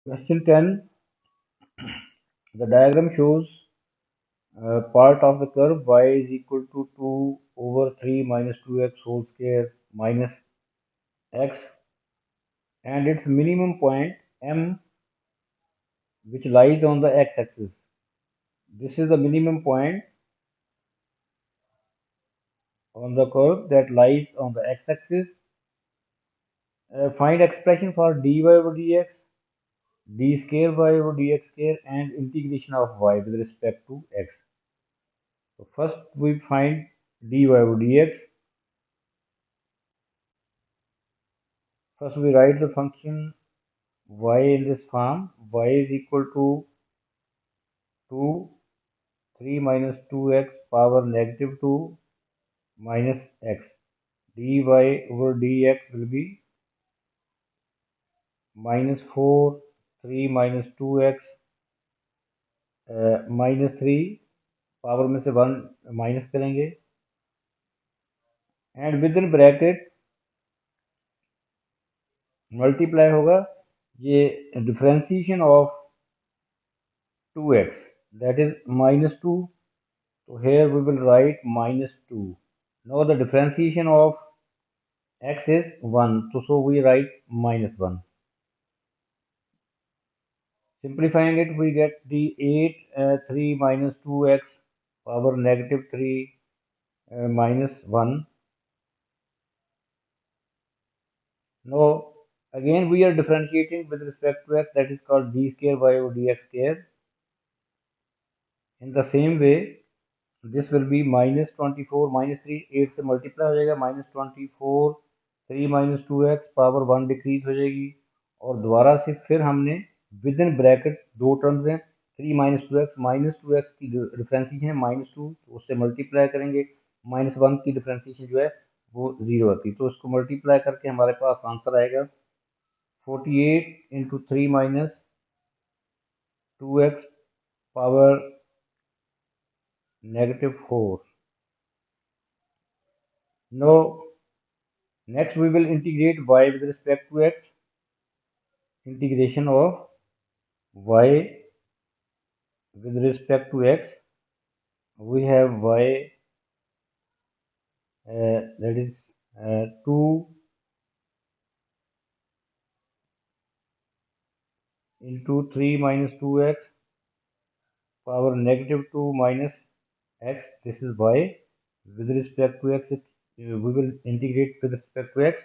Question 10. The diagram shows part of the curve y is equal to 2 over 3 minus 2x whole square minus x and its minimum point m which lies on the x-axis. This is the minimum point on the curve that lies on the x-axis. Find expression for dy over dx, d square y over dx square and integration of y with respect to x. So first we find dy over dx. First we write the function y in this form. Y is equal to 2, 3 minus 2x power negative 2 minus x. dy over dx will be minus 4, 3 minus 2x minus 3 power में से 1 minus करेंगे and with in bracket multiply होगा ये differentiation of 2x that is minus 2. So here we will write minus 2. Now the differentiation of x is 1. So we write minus 1. Simplifying it, we get the 8 3 minus 2x power negative 3 minus 1. Now again we are differentiating with respect to x, that is called d square y over dx square. In the same way, this will be minus 24 minus 3 8 से multiply हो जाएगा minus 24 3 minus 2x power 1 decrease हो जाएगी और दोबारा से फिर हमने विद इन ब्रैकेट दो टर्म्स हैं 3 minus 2x की डिफरेंशिएशन है minus 2 तो उससे मल्टीप्लाई करेंगे minus 1 की डिफरेंशिएशन जो है वो 0 आती है तो उसको मल्टीप्लाई करके हमारे पास आंसर आएगा 48 into 3 minus 2x power negative 4. Now next we will integrate y with respect to x. Integration of y with respect to x, we have y that is 2 into 3 minus 2x power negative 2 minus x. This is y with respect to x. We will integrate with respect to x.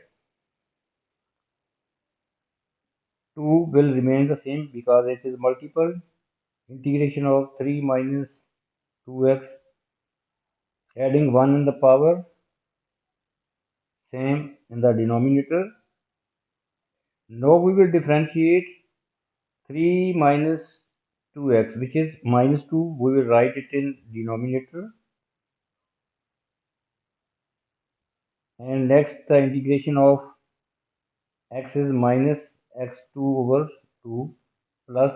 2 will remain the same because it is multiple. Integration of 3 minus 2x, adding 1 in the power, same in the denominator. Now we will differentiate 3 minus 2x, which is minus 2. We will write it in denominator. And next, the integration of x is minus x2 over 2 plus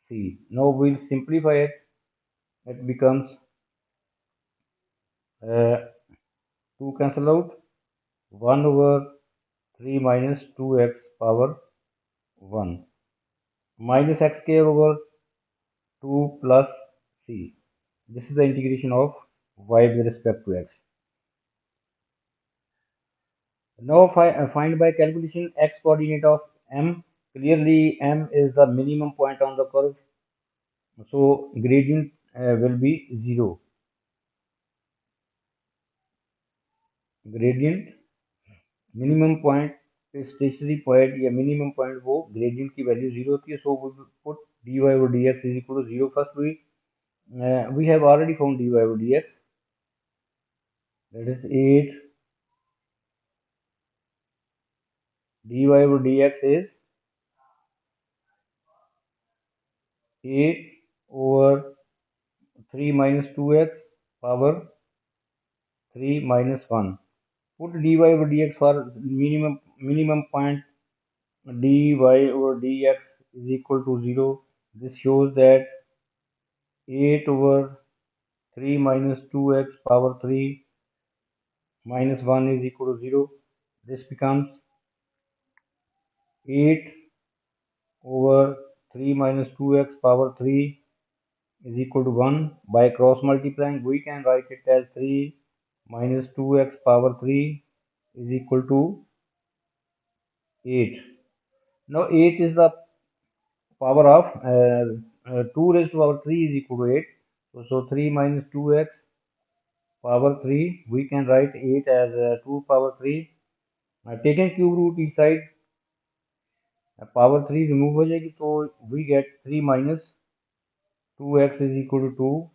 c. Now we'll simplify it. It becomes 2 cancel out. 1 over 3 minus 2x power 1 minus x square over 2 plus c. This is the integration of y with respect to x. Now find by calculation x coordinate of m. Clearly m is the minimum point on the curve, so gradient will be 0. Gradient minimum point stationary point या minimum point वो gradient की value 0 होती है, so we will put dy over dx is equal to 0. First we have already found dy over dx, that is 8. dy over dx is 8 over 3 minus 2x power 3 minus 1. Put dy over dx for minimum point dy over dx is equal to 0. This shows that 8 over 3 minus 2x power 3 minus 1 is equal to 0. This becomes 8 over 3 minus 2x power 3 is equal to 1. By cross multiplying, we can write it as 3 minus 2x power 3 is equal to 8. Now 8 is the power of 2 raised to power 3 is equal to 8. So 3 minus 2x power 3, we can write 8 as 2 power 3. Taking cube root each side, power 3 remove हो जाएगी, तो we get 3 minus 2x is equal to 2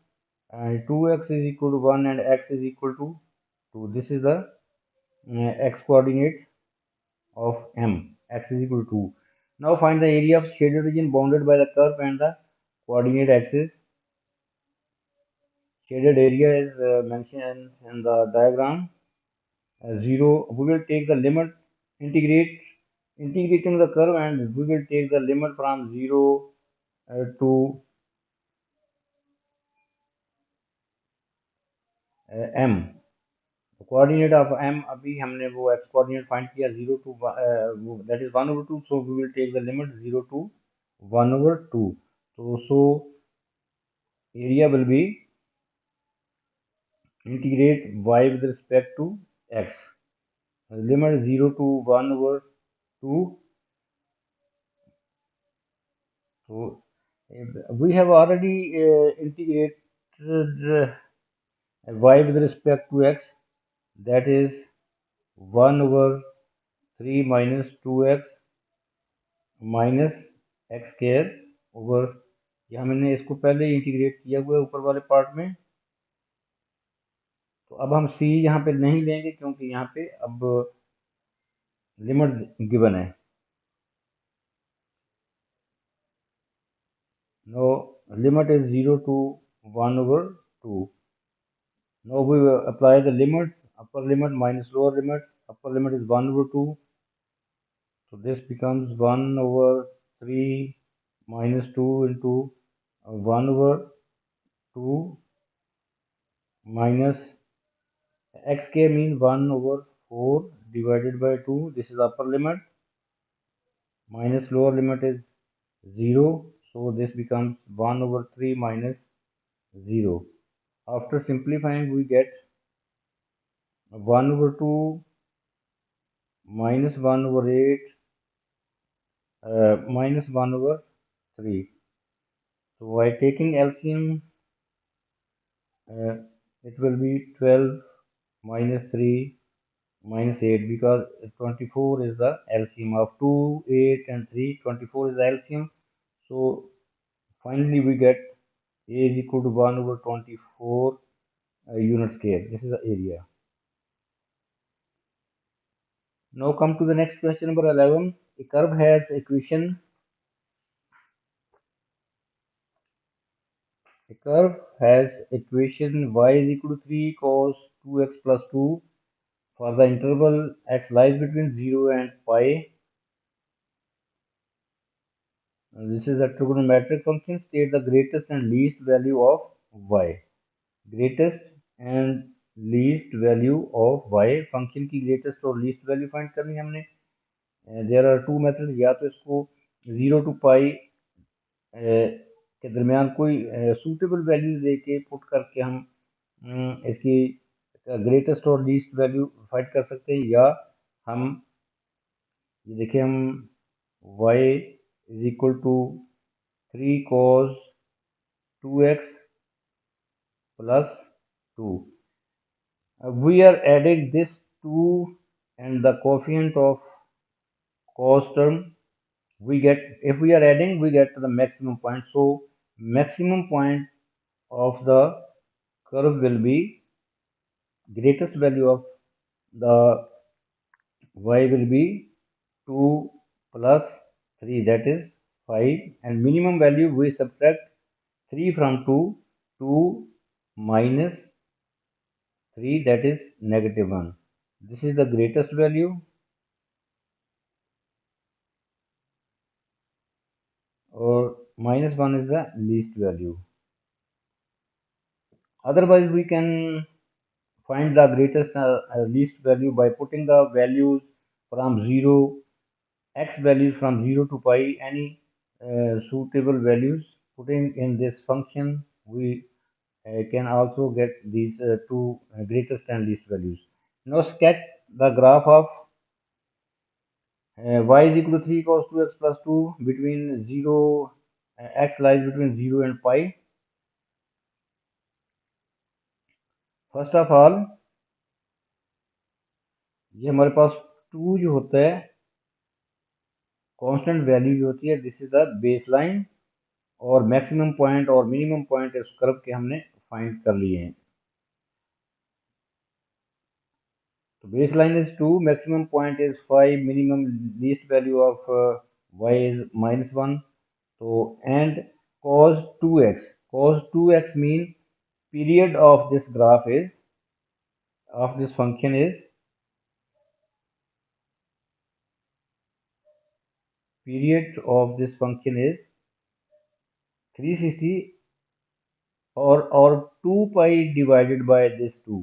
and 2x is equal to 1 and x is equal to 2. This is the x coordinate of M. X is equal to 2. Now find the area of shaded region bounded by the curve and the coordinate axis. Shaded area is mentioned in the diagram. 0. We will take the limit, integrating the curve, and we will take the limit from 0 to m. Coordinate of m, अभी हमने वो x coordinate find किया 0 to that is 1 over 2, so we will take the limit 0 to 1 over 2. So area will be integrate y with respect to x. Limit 0 to 1 over 2. So we have already integrated y with respect to x, that is 1 over 3 minus 2x minus x square over, ये हमने इसको पहले integrate किया हुआ है ऊपर वाले part में. तो अब हम c यहाँ पे नहीं लेंगे क्योंकि यहाँ पे अब लिमिट गिवन है. No limit is 0 to 1 over 2. Now we will apply the limit, upper limit minus lower limit. Upper limit is 1 over 2. So this becomes 1 over 3 minus 2 into 1 over 2 minus x k means 1 over 4 divided by 2. This is upper limit. Minus lower limit is 0. So this becomes 1 over 3 minus 0. After simplifying, we get 1 over 2 minus 1 over 8 minus 1 over 3. So by taking LCM, it will be 12 minus 3 minus 8, because 24 is the LCM of 2, 8 and 3. 24 is the LCM. So finally we get A is equal to 1 over 24 unit square. This is the area. Now come to the next question, number 11. A curve has equation. A curve has equation y is equal to 3 cos 2x plus 2 for the interval x lies between 0 and pi. This is a trigonometric function. State the greatest and least value of y. Greatest and least value of y. Function की greatest और least value find करनी है हमने. There are two methods. या तो इसको 0 to pi के दरमियान कोई सूटेबल वैल्यू देके पुट करके हम इसकी ग्रेटेस्ट और लीस्ट वैल्यू फाइंड कर सकते हैं, या हम ये देखिए हम y is equal to 3 cos 2x plus 2. We are adding this 2 and the coefficient of cos term. We get, if we are adding, we get to the maximum point. So maximum point of the curve will be, greatest value of the y will be 2 plus 3, that is 5, and minimum value we subtract 3 from 2, 2 minus 3, that is negative 1. This is the greatest value, or minus 1 is the least value. Otherwise we can find the greatest least value by putting the values from 0, x values from 0 to pi, any suitable values. Putting in this function, we can also get these two greatest and least values. Now sketch the graph of y is equal to 3 cos 2x plus 2 between 0, x lies between 0 and pi. First of all ये हमारे पास 2 जो होता है constant value जो होती है, this is the base line, और maximum point और मिनिमम पॉइंट इस कर्व के हमने फाइंड कर लिए हैं. तो base line is 2, maximum point is 5, minimum least value of y is -1. तो and cos 2x mean period of this graph is of this function is period of this function is 360 or 2 pi divided by this 2.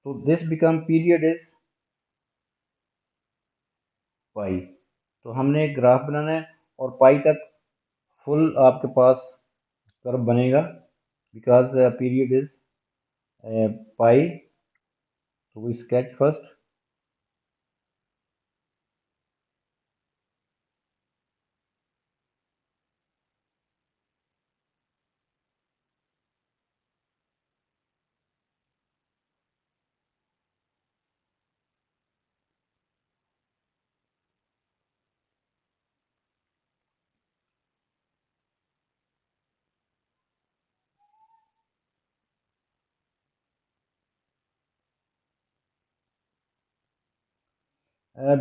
So this become period is पाई. तो हमने एक graph बनाना है और पाई तक full आपके पास curve बनेगा, because period is pi. तो we sketch first.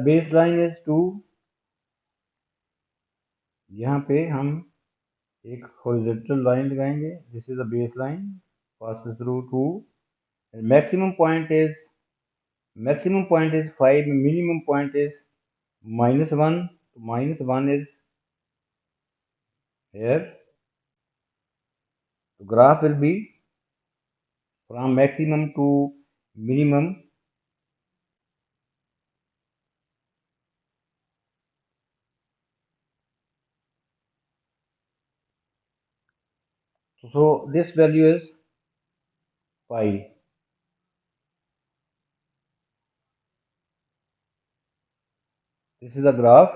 Base line is 2. यहाँ पे हम एक हॉरिजॉन्टल लाइन लगाएंगे. This is the base line passes through 2. maximum point is maximum point is 5, minimum point is -1. -1 is here. The graph will be from maximum to minimum. So this value is pi. This is the graph.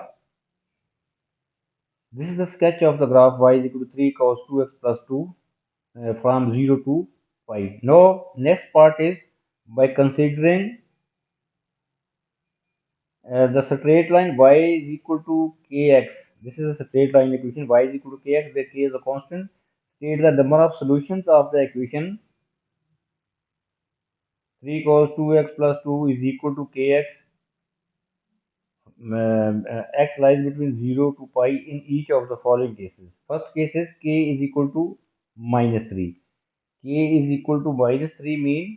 This is the sketch of the graph y is equal to 3 cos 2x plus 2 from 0 to pi. Now next part is by considering the straight line y is equal to kx. This is a straight line equation. Y is equal to kx, where k is a constant. State the number of solutions of the equation 3 cos 2x plus 2 is equal to kx. X lies between 0 to pi in each of the following cases. First case is k is equal to -3. K is equal to -3 mean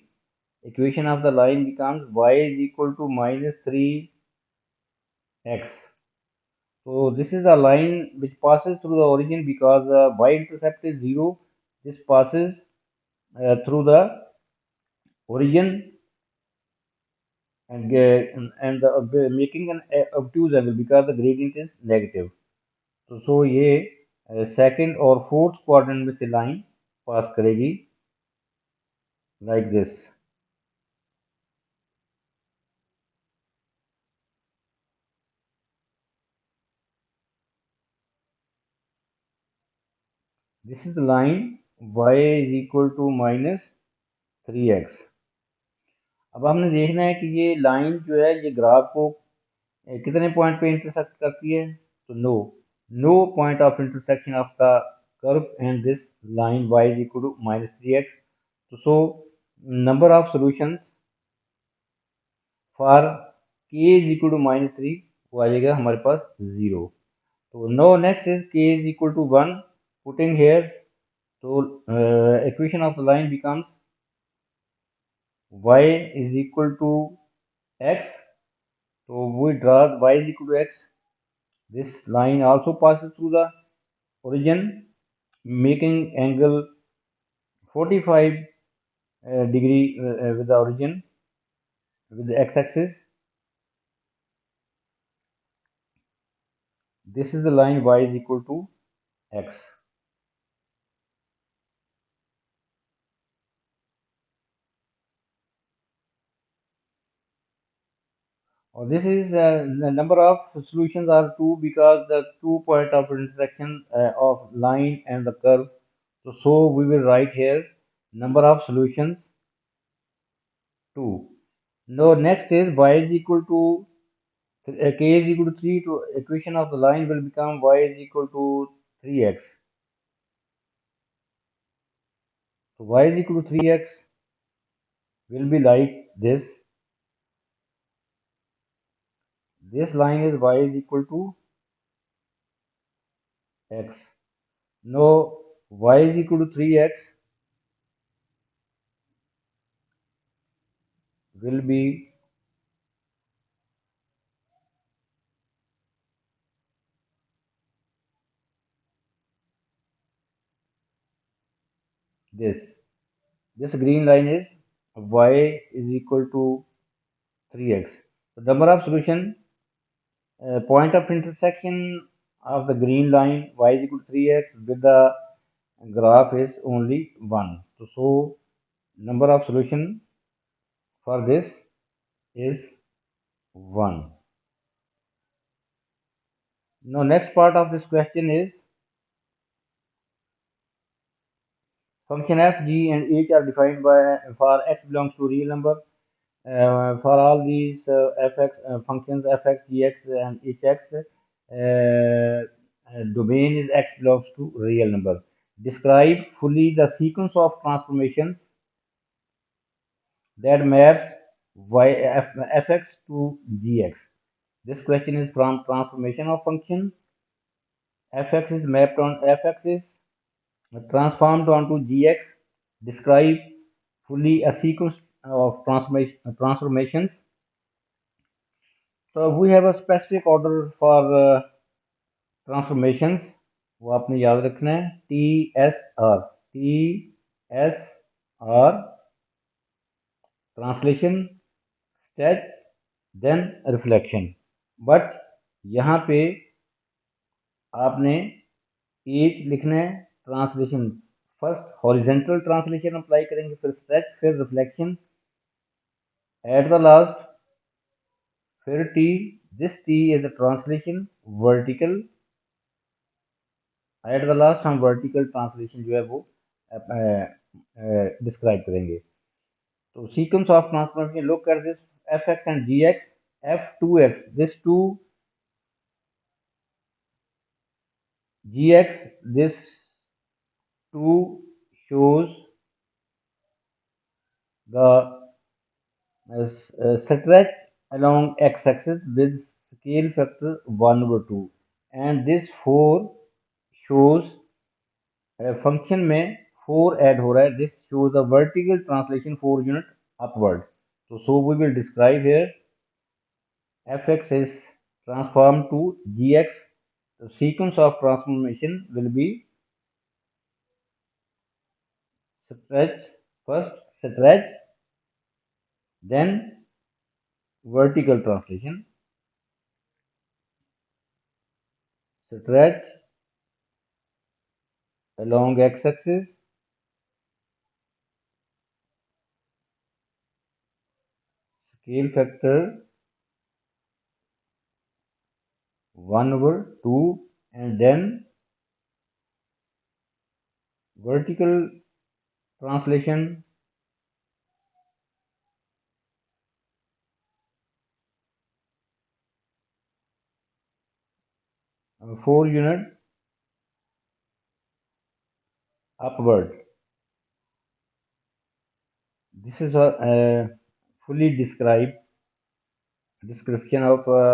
equation of the line becomes y is equal to -3x. So this is a line which passes through the origin, because the y-intercept is 0. This passes through the origin and making an obtuse angle, because the gradient is negative. तो ये second और fourth quadrant में से line pass करेगी like this. This is the line y is equal to -3x. अब हमने देखना है कि ये लाइन जो है ये ग्राफ को कितने पॉइंट पे इंटरसेक्ट करती है. तो no point of intersection of the curve and this line y is equal to -3x. तो so number of solutions for k is equal to -3 वो आ जाएगा हमारे पास 0. So now next is k is equal to 1. Putting here, so equation of the line becomes y is equal to x. So we draw y is equal to x. This line also passes through the origin, making angle 45 degree with the origin with the x-axis. This is the line y is equal to x. This is the number of solutions are 2 because the 2 point of intersection of line and the curve. So we will write here number of solutions 2. Now next is y is equal to k is equal to 3 to equation of the line will become y is equal to 3x. So y is equal to 3x will be like this. This line is y is equal to x. Now y is equal to 3x will be this. This green line is y is equal to 3x. The number of solution point of intersection of the green line y is equal to 3x with the graph is only 1. So number of solution for this is 1. Now next part of this question is function f, g and h are defined by for x belongs to real number. For all these fx functions fx, gx and hx, domain is x belongs to real number. Describe fully the sequence of transformations that maps fx to gx. This question is from transformation of function. Fx is mapped on fx is transformed onto gx. Describe fully a sequence of transformations. So we have a specific order for transformations वो आपने याद रखना है TSR translation stretch then reflection but यहाँ पे आपने एक लिखना है translation first horizontal translation apply करेंगे फिर स्ट्रेच फिर रिफ्लेक्शन एट द लास्ट फिर T this T is the translation vertical at the last हम वर्टिकल ट्रांसलेशन जो है वो डिस्क्राइब करेंगे तो sequence of transformation look at this fx and gx f2x this 2 gx this 2 shows the stretch along x-axis with scale factor 1/2 and this 4 shows function में 4 add हो रहा है this shows the vertical translation 4 unit upward तो so we will describe here fx is transformed to gx the sequence of transformation will be stretch first stretch then vertical translation stretch along x-axis scale factor 1/2 and then vertical translation 4 unit upward. This is a fully described description of a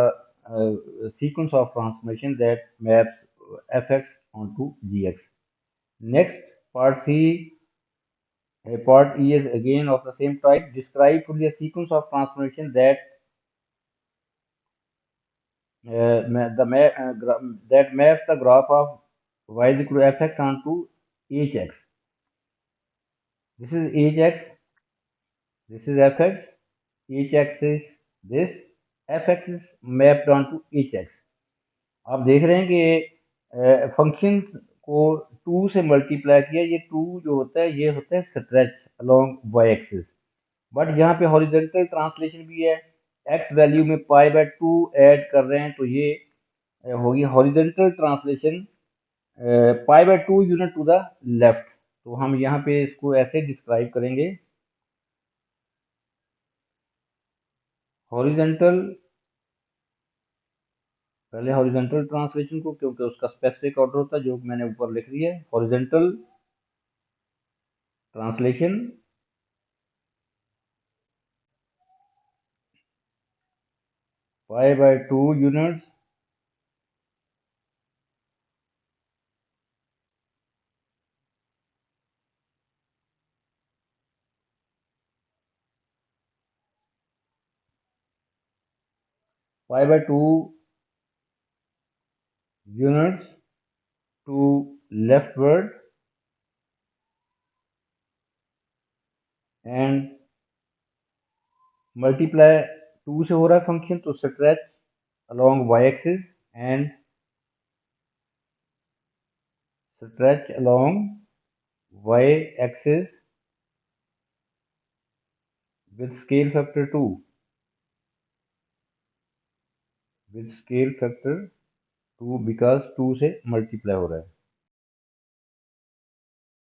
sequence of transformation that maps fx onto gx. Next, part C, part E is again of the same type. Describe fully a sequence of transformation that that maps the graph of y is equal to fx onto hx. This is hx. This is fx. Hx is this. Fx is mapped onto hx. आप देख रहे हैं कि function को 2 से multiply किया, ये 2 जो होता है ये होता है stretch along y axis. But यहाँ पे हॉरिजेंटल ट्रांसलेशन भी है, एक्स वैल्यू में पाई/2 ऐड कर रहे हैं तो ये होगी हॉरिजेंटल ट्रांसलेशन पाई/2 यूनिट टू द लेफ्ट। तो हम यहाँ पे इसको ऐसे डिस्क्राइब करेंगे, हॉरिजेंटल, पहले हॉरिजेंटल ट्रांसलेशन को, क्योंकि उसका स्पेसिफिक ऑर्डर होता है जो मैंने ऊपर लिख दिया है, हॉरिजेंटल ट्रांसलेशन पाई/2 यूनिट्स पाई/2 units to leftward and multiply, 2 से हो रहा है फंक्शन तो stretch along y axis and stretch along y axis with scale factor 2, with scale factor 2 because 2 से multiply हो रहा है।